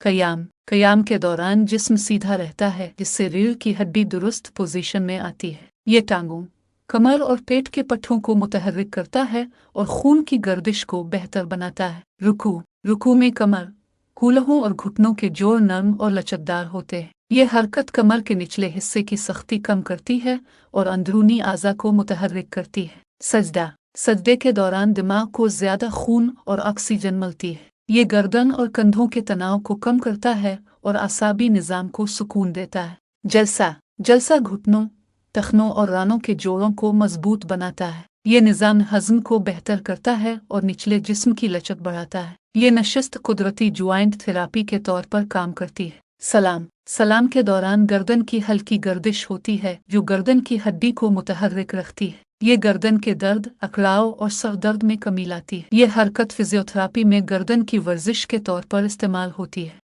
कयाम कयाम के दौरान जिस्म सीधा रहता है, जिससे रीढ़ की हड्डी दुरुस्त पोजीशन में आती है। ये टांगों, कमर और पेट के पट्टों को मुतहर्रिक करता है और खून की गर्दिश को बेहतर बनाता है। रुकू रुकू में कमर, कूल्हों और घुटनों के जोड़ नरम और लचकदार होते हैं। ये हरकत कमर के निचले हिस्से की सख्ती कम करती है और अंदरूनी आज़ा को मुतहर्रिक करती है। सजदा सजदे के दौरान दिमाग को ज़्यादा खून और ऑक्सीजन मिलती है। ये गर्दन और कंधों के तनाव को कम करता है और आसाबी निज़ाम को सुकून देता है। जलसा जलसा घुटनों, टखनों और रानों के जोड़ों को मजबूत बनाता है। ये निज़ाम हज़म को बेहतर करता है और निचले जिस्म की लचक बढ़ाता है। ये नशिस्त कुदरती ज्वाइंट थेरापी के तौर पर काम करती है। सलाम सलाम के दौरान गर्दन की हल्की गर्दिश होती है, जो गर्दन की हड्डी को मुतहर्रिक रखती है। ये गर्दन के दर्द, अकड़ाव और सर दर्द में कमी लाती है। ये हरकत फिजियोथेरापी में गर्दन की वर्जिश के तौर पर इस्तेमाल होती है।